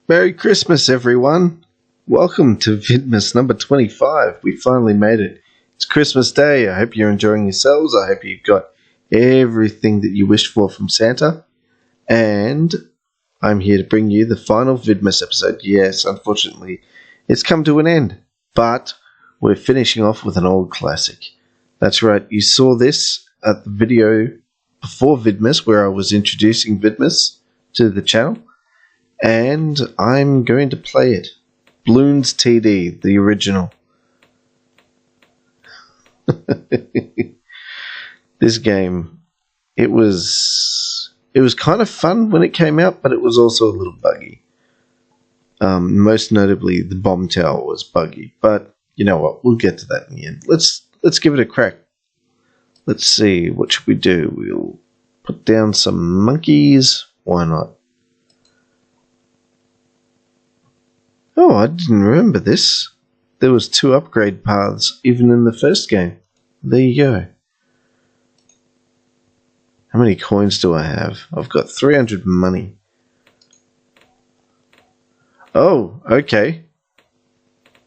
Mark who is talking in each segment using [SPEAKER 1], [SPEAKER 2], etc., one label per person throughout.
[SPEAKER 1] Merry Christmas, everyone. Welcome to Vidmas number 25. We finally made it. It's Christmas Day. I hope you're enjoying yourselves. I hope you've got everything that you wished for from Santa. And I'm here to bring you the final Vidmas episode. Yes, unfortunately, it's come to an end. But we're finishing off with an old classic. That's right. You saw this at the video before Vidmas where I was introducing Vidmas to the channel. And I'm going to play it. Bloons TD, the original. This game, it was kind of fun when it came out, but it was also a little buggy. Most notably, the bomb tower was buggy. But you know what? We'll get to that in the end. Let's give it a crack. Let's see. What should we do? We'll put down some monkeys. Why not? Oh, I didn't remember this. There was 2 upgrade paths even in the first game. There you go. How many coins do I have? I've got 300 money. Oh, okay.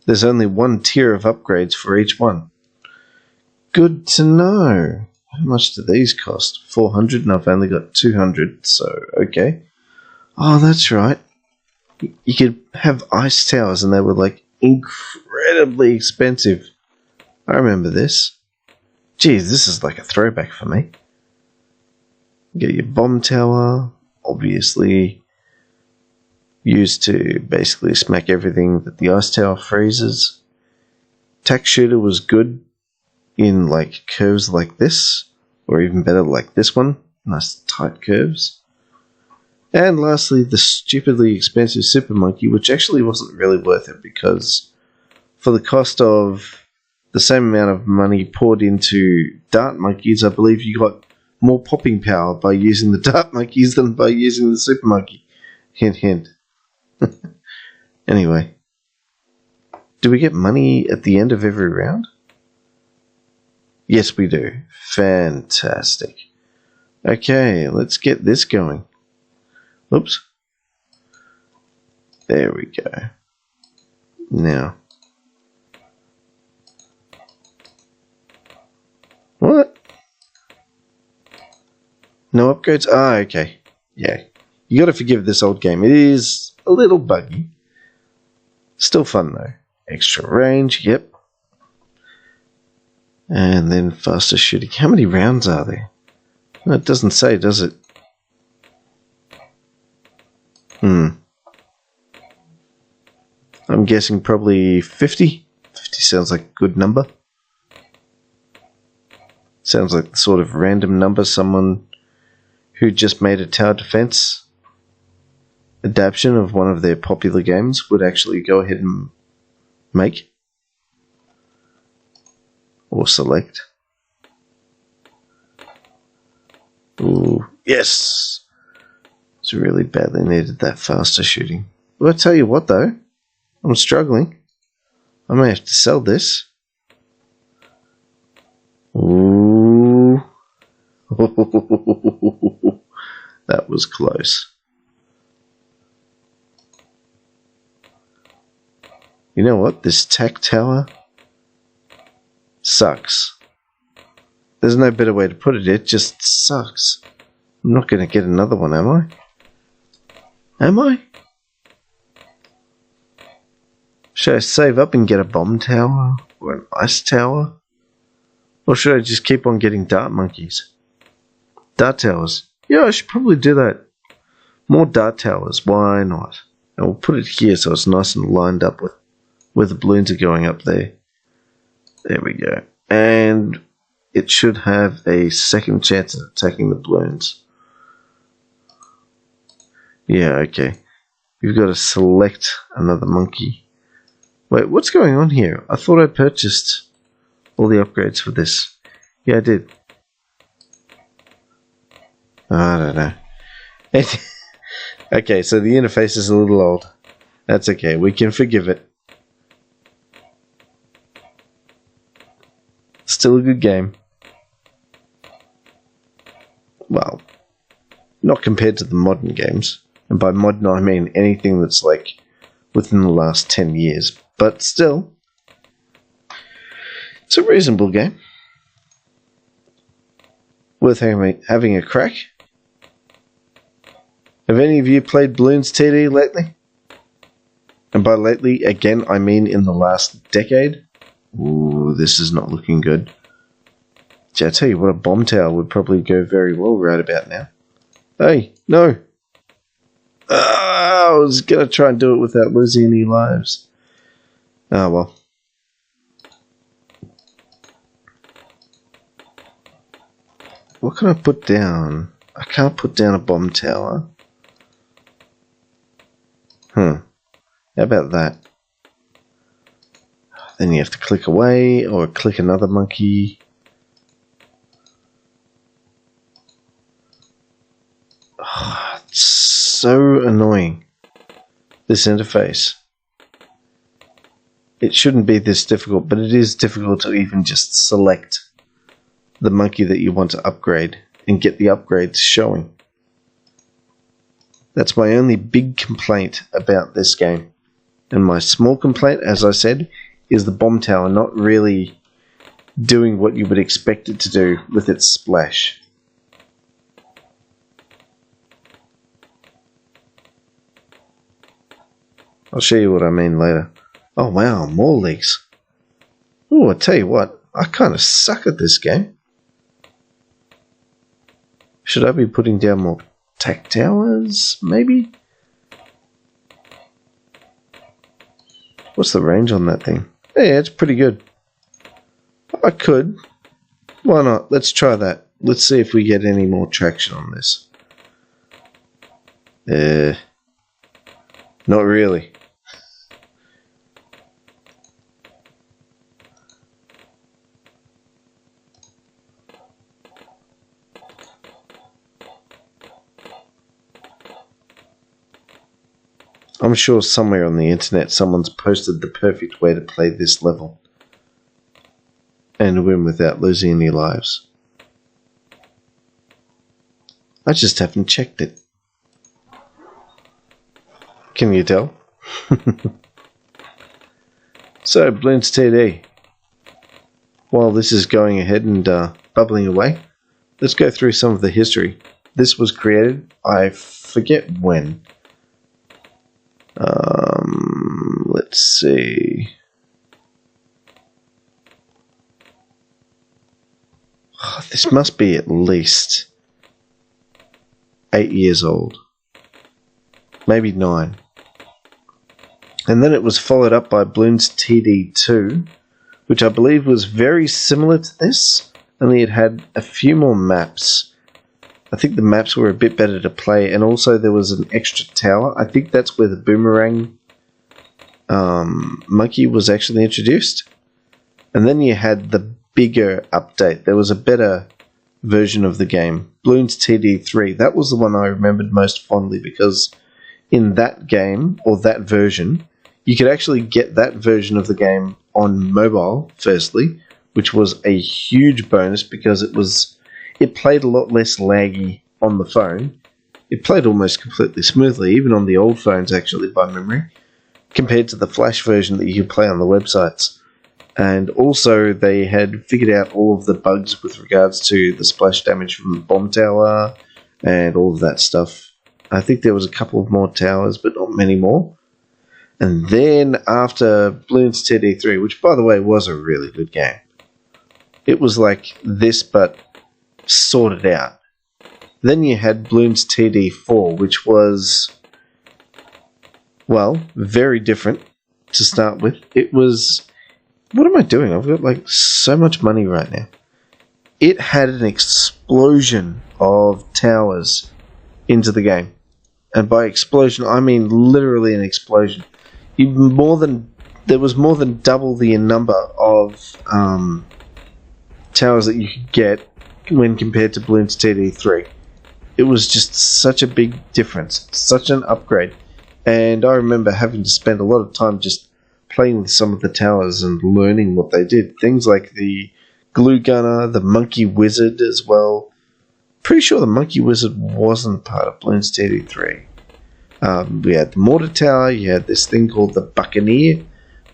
[SPEAKER 1] There's only 1 tier of upgrades for each one. Good to know. How much do these cost? 400 and I've only got 200, so okay. Oh, that's right. You could have ice towers and they were like incredibly expensive. I remember this. Geez, this is like a throwback for me. Get your bomb tower, obviously used to basically smack everything that the ice tower freezes. Tack shooter was good in like curves like this, or even better like this one. Nice tight curves. And lastly, the stupidly expensive Super Monkey, which actually wasn't really worth it because for the cost of the same amount of money poured into Dart Monkeys, I believe you got more popping power by using the Dart Monkeys than by using the Super Monkey. Hint, hint. Anyway, do we get money at the end of every round? Yes, we do. Fantastic. Okay, let's get this going. Oops. There we go. Now. What? No upgrades? Ah, okay. Yeah. You gotta forgive this old game. It is a little buggy. Still fun though. Extra range, yep. And then faster shooting. How many rounds are there? Well, it doesn't say, does it? I'm guessing probably 50. 50 sounds like a good number. Sounds like the sort of random number someone who just made a tower defense adaptation of one of their popular games would actually go ahead and make. Or select. Ooh, yes! It's really badly needed that faster shooting. Well, I tell you what though, I'm struggling. I may have to sell this. Ooh. That was close. You know what? This tack tower sucks. There's no better way to put it. It just sucks. I'm not going to get another one, am I? Am I? Should I save up and get a bomb tower or an ice tower? Or should I just keep on getting dart monkeys? Dart towers. Yeah, I should probably do that. More dart towers. Why not? And we'll put it here so it's nice and lined up with where the balloons are going up there. There we go. And it should have a second chance at attacking the balloons. Yeah, okay. You've got to select another monkey. Wait, what's going on here? I thought I purchased all the upgrades for this. Yeah, I did. I don't know. Okay, so the interface is a little old. That's okay, we can forgive it. Still a good game. Well, not compared to the modern games. And by modern, I mean anything that's like within the last 10 years. But still, it's a reasonable game. Worth having a crack. Have any of you played Bloons TD lately? And by lately, again, I mean in the last decade. Ooh, this is not looking good. Gee, I tell you what, a bomb tower would probably go very well right about now. Hey, no! I was going to try and do it without losing any lives. Oh, well. What can I put down? I can't put down a bomb tower. How about that? Then you have to click away or click another monkey. Oh, it's so annoying, this interface. It shouldn't be this difficult, but it is difficult to even just select the monkey that you want to upgrade and get the upgrades showing. That's my only big complaint about this game. And my small complaint, as I said, is the bomb tower not really doing what you would expect it to do with its splash. I'll show you what I mean later. Oh wow, more leaks. Oh, I tell you what, I kind of suck at this game. Should I be putting down more tack towers, maybe? What's the range on that thing? Yeah, it's pretty good. I could. Why not? Let's try that. Let's see if we get any more traction on this. Not really. I'm sure somewhere on the internet someone's posted the perfect way to play this level and win without losing any lives. I just haven't checked it. Can you tell? So, Bloons TD. While this is going ahead and bubbling away, let's go through some of the history. This was created, I forget when. Let's see. Oh, this must be at least 8 years old. Maybe 9. And then it was followed up by Bloons TD 2, which I believe was very similar to this, only it had a few more maps. I think the maps were a bit better to play, and also there was an extra tower. I think that's where the boomerang monkey was actually introduced. And then you had the bigger update. There was a better version of the game, Bloons TD 3. That was the one I remembered most fondly, because in that game, or that version, you could actually get that version of the game on mobile, firstly, which was a huge bonus because it played a lot less laggy on the phone. It played almost completely smoothly, even on the old phones, actually, by memory, compared to the Flash version that you could play on the websites. And also, they had figured out all of the bugs with regards to the splash damage from the bomb tower and all of that stuff. I think there was a couple of more towers, but not many more. And then after Bloons TD 3, which, by the way, was a really good game. It was like this, but sorted out. Then you had Bloons TD 4, which was, well, very different to start with. It was... What am I doing? I've got like so much money right now. It had an explosion of towers into the game. And by explosion, I mean literally an explosion. There was more than double the number of towers that you could get when compared to Bloons TD 3. It was just such a big difference, such an upgrade. And I remember having to spend a lot of time just playing with some of the towers and learning what they did. Things like the glue gunner, the monkey wizard as well. Pretty sure the monkey wizard wasn't part of Bloons TD 3. We had the mortar tower. You had this thing called the Buccaneer,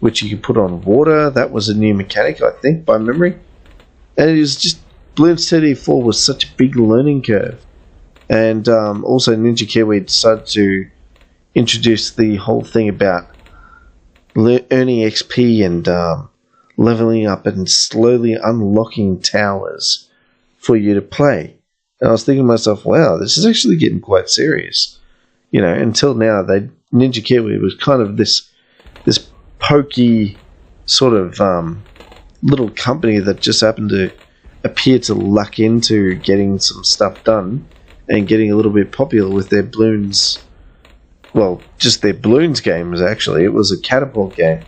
[SPEAKER 1] which you could put on water. That was a new mechanic, I think, by memory. And it was just, Bloons TD 4 was such a big learning curve. And also Ninja Kiwi decided to introduce the whole thing about earning XP and leveling up and slowly unlocking towers for you to play. And I was thinking to myself, wow, this is actually getting quite serious. You know, until now, Ninja Kiwi was kind of this pokey sort of little company that just happened to appear to luck into getting some stuff done and getting a little bit popular with their Bloons. Well, just their Bloons games, actually. It was a catapult game.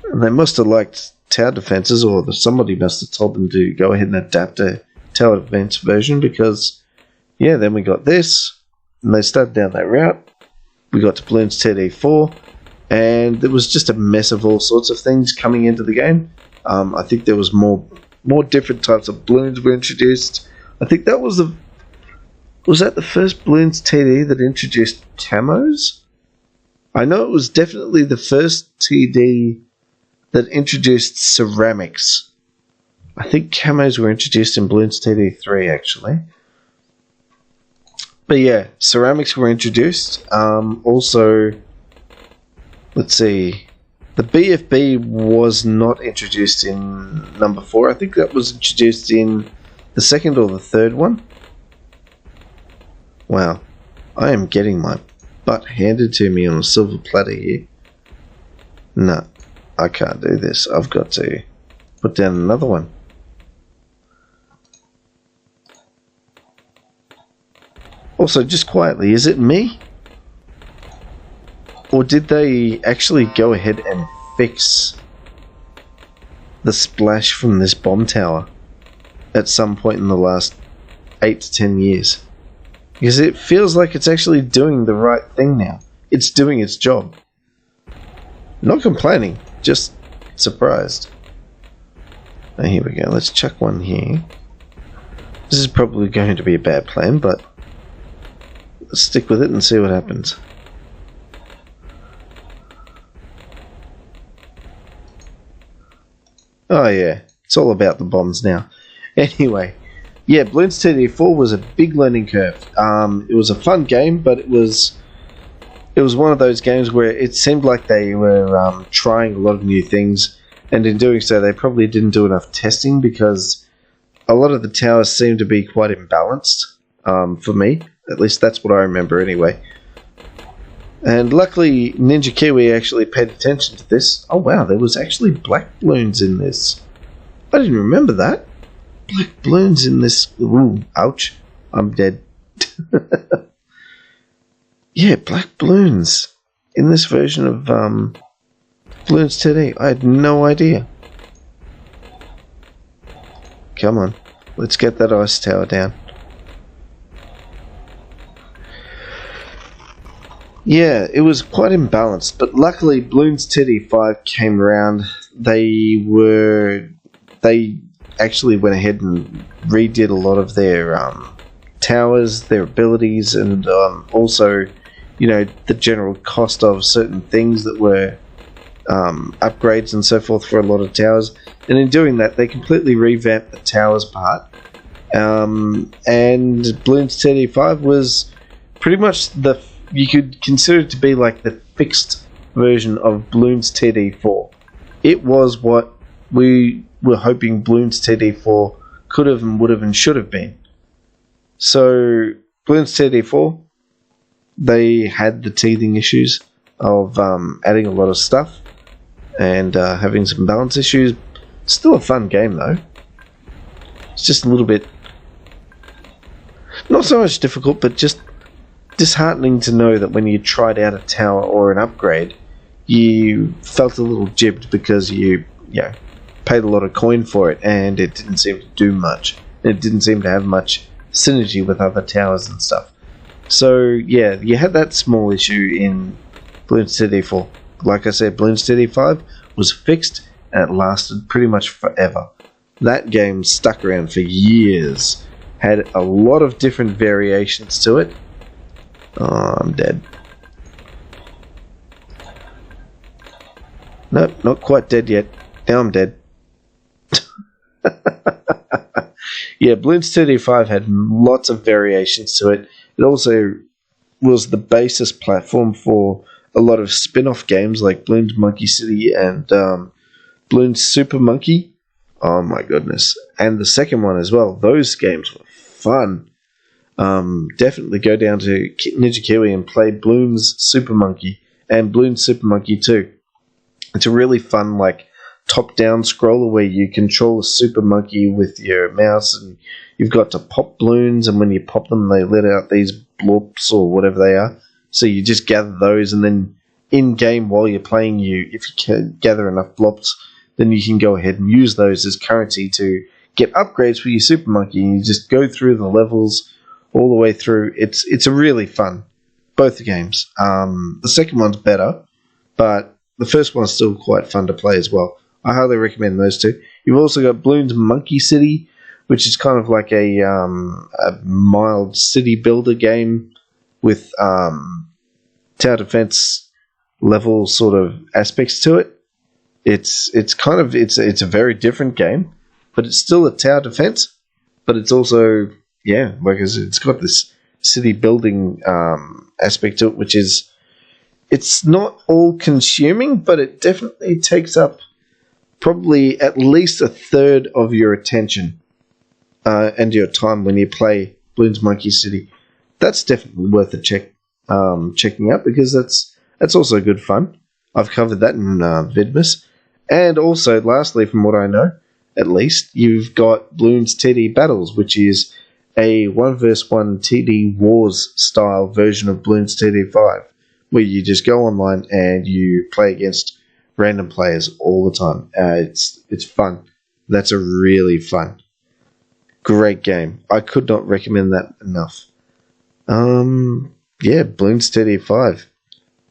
[SPEAKER 1] And they must have liked tower defenses, or somebody must have told them to go ahead and adapt a tower defense version, because, yeah, then we got this, and they started down that route. We got to Bloons TD 4, and there was just a mess of all sorts of things coming into the game. I think there was more different types of balloons were introduced. I think that was that the first Bloons TD that introduced camos? I know it was definitely the first TD that introduced ceramics. I think camos were introduced in Bloons TD 3, actually. But yeah, ceramics were introduced. Also, let's see, the BFB was not introduced in number 4. I think that was introduced in the second or the third one. Wow, I am getting my butt handed to me on a silver platter here. No, I can't do this. I've got to put down another one. Also, just quietly, is it me? Or did they actually go ahead and fix the splash from this bomb tower at some point in the last 8 to 10 years? Because it feels like it's actually doing the right thing now. It's doing its job. Not complaining, just surprised. Now here we go, let's chuck one here. This is probably going to be a bad plan, but let's stick with it and see what happens. Oh yeah, it's all about the bombs now. Anyway, yeah, Bloons TD 4 was a big learning curve. It was a fun game, but it was one of those games where it seemed like they were trying a lot of new things, and in doing so they probably didn't do enough testing, because a lot of the towers seemed to be quite imbalanced, for me. At least that's what I remember anyway. And luckily Ninja Kiwi actually paid attention to this. Oh wow, there was actually black balloons in this. I didn't remember that. Black balloons in this. Ooh, ouch. I'm dead. Yeah, black balloons in this version of Bloons TD. I had no idea. Come on, let's get that ice tower down. Yeah, it was quite imbalanced, but luckily Bloons TD 5 came around. They actually went ahead and redid a lot of their towers, their abilities, and also, you know, the general cost of certain things that were upgrades and so forth for a lot of towers. And in doing that, they completely revamped the towers part. And Bloons TD 5 was pretty much you could consider it to be like the fixed version of Bloons TD 4. It was what we were hoping Bloons TD 4 could have and would have and should have been. So Bloons TD 4, they had the teething issues of adding a lot of stuff and having some balance issues. Still a fun game though. It's just a little bit, not so much difficult, but just disheartening to know that when you tried out a tower or an upgrade, you felt a little jibbed because you paid a lot of coin for it and it didn't seem to do much. It didn't seem to have much synergy with other towers and stuff. So yeah, you had that small issue in Bloons TD 4. Like I said, Bloons TD 5 was fixed and it lasted pretty much forever. That game stuck around for years, had a lot of different variations to it, Oh, I'm dead. Nope, not quite dead yet. Now I'm dead. Yeah, Bloons TD 5 had lots of variations to it. It also was the basis platform for a lot of spin-off games like Bloons Monkey City and Bloons Super Monkey. Oh my goodness. And the second one as well. Those games were fun. Definitely go down to Ninja Kiwi and play Bloons Super Monkey and Bloons Super Monkey 2. It's a really fun, like, top-down scroller where you control a super monkey with your mouse, and you've got to pop balloons, and when you pop them, they let out these blobs or whatever they are. So you just gather those, and then in-game while you're playing, if you can gather enough blobs, then you can go ahead and use those as currency to get upgrades for your super monkey, and you just go through the levels all the way through. It's a really fun, both the games. The second one's better, but the first one's still quite fun to play as well. I highly recommend those two. You've also got Bloons Monkey City, which is kind of like a mild city builder game with tower defense level sort of aspects to it. It's a very different game, but it's still a tower defense. But it's also because it's got this city building aspect to it, which is it's not all consuming, but it definitely takes up probably at least a third of your attention and your time when you play Bloons Monkey City. That's definitely worth a checking out, because that's also good fun. I've covered that in Vidmas. And also, lastly, from what I know, at least, you've got Bloons TD Battles, which is a 1v1 TD Wars style version of Bloons TD 5, where you just go online and you play against random players all the time. It's fun. That's a really fun, great game. I could not recommend that enough. Bloons TD 5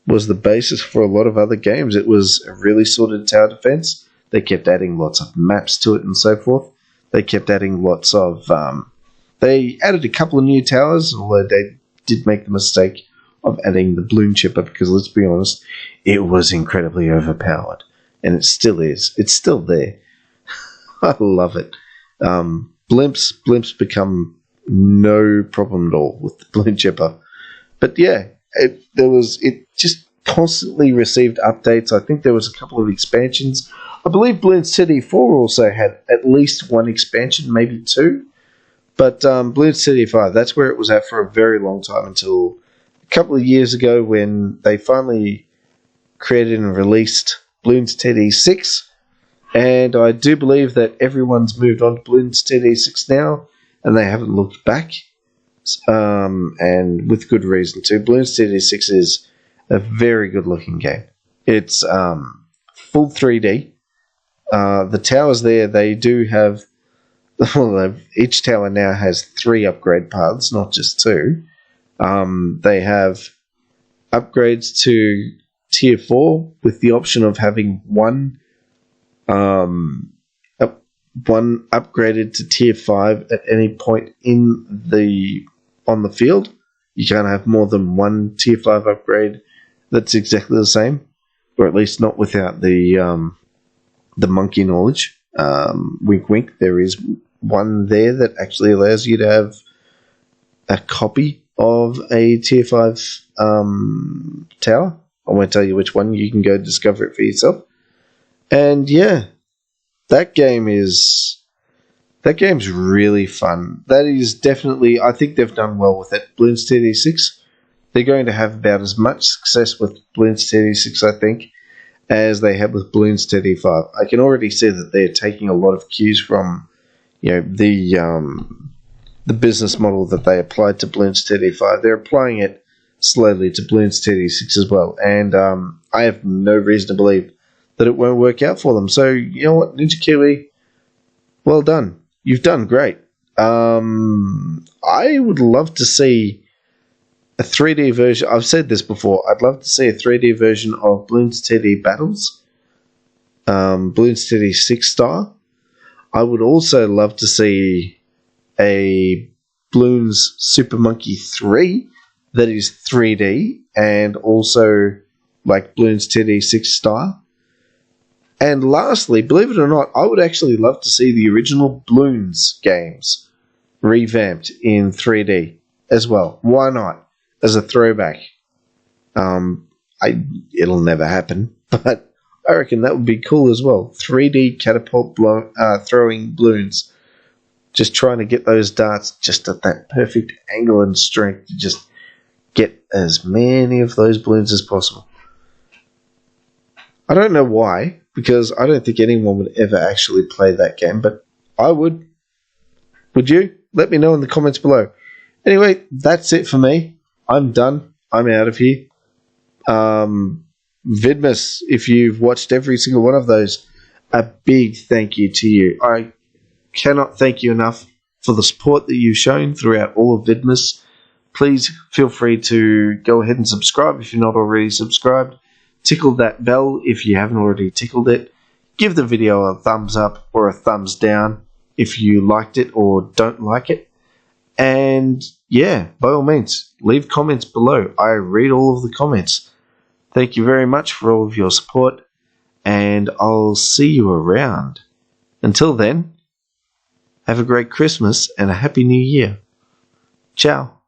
[SPEAKER 1] was the basis for a lot of other games. It was a really sorted tower defense. They kept adding lots of maps to it and so forth. They kept adding lots of... they added a couple of new towers, although they did make the mistake of adding the balloon chipper, because let's be honest, it was incredibly overpowered, and it still is. It's still there. I love it. Blimps become no problem at all with the balloon chipper. But yeah, it just constantly received updates. I think there was a couple of expansions. I believe Bloons TD 4 also had at least one expansion, maybe two. But Bloons TD 5, that's where it was at for a very long time, until a couple of years ago when they finally created and released Bloons TD 6. And I do believe that everyone's moved on to Bloons TD 6 now, and they haven't looked back. And with good reason too. Bloons TD 6 is a very good looking game. It's full 3D. The towers there, they do have... Well, each tower now has 3 upgrade paths, not just 2. They have upgrades to Tier 4 with the option of having one upgraded to Tier 5 at any point on the field. You can't have more than one Tier 5 upgrade that's exactly the same, or at least not without the monkey knowledge. Wink wink, there is one there that actually allows you to have a copy of a Tier 5 tower. I won't tell you which one. You can go discover it for yourself. And yeah, that game's really fun. That is definitely, I think they've done well with it. Bloons TD 6, they're going to have about as much success with Bloons TD 6, I think, as they have with Bloons TD 5. I can already see that they're taking a lot of cues from, the business model that they applied to Bloons TD 5. They're applying it slowly to Bloons TD 6 as well, and I have no reason to believe that it won't work out for them. So, you know what, Ninja Kiwi, well done. You've done great. I would love to see a 3D version. I've said this before. I'd love to see a 3D version of Bloons TD Battles, Bloons TD 6 star. I would also love to see a Bloons Super Monkey 3 that is 3D and also like Bloons TD 6 style. And lastly, believe it or not, I would actually love to see the original Bloons games revamped in 3D as well. Why not? As a throwback. It'll never happen, but I reckon that would be cool as well. 3D catapult throwing Bloons. Just trying to get those darts just at that perfect angle and strength to just get as many of those balloons as possible. I don't know why, because I don't think anyone would ever actually play that game, but I would. Would you? Let me know in the comments below. Anyway, that's it for me. I'm done. I'm out of here. Vidmas, if you've watched every single one of those, a big thank you to you. I cannot thank you enough for the support that you've shown throughout all of Vidmas. Please feel free to go ahead and subscribe if you're not already subscribed. Tickle that bell if you haven't already tickled it. Give the video a thumbs up or a thumbs down if you liked it or don't like it. And yeah, by all means, leave comments below. I read all of the comments. Thank you very much for all of your support, and I'll see you around. Until then, have a great Christmas and a Happy New Year. Ciao.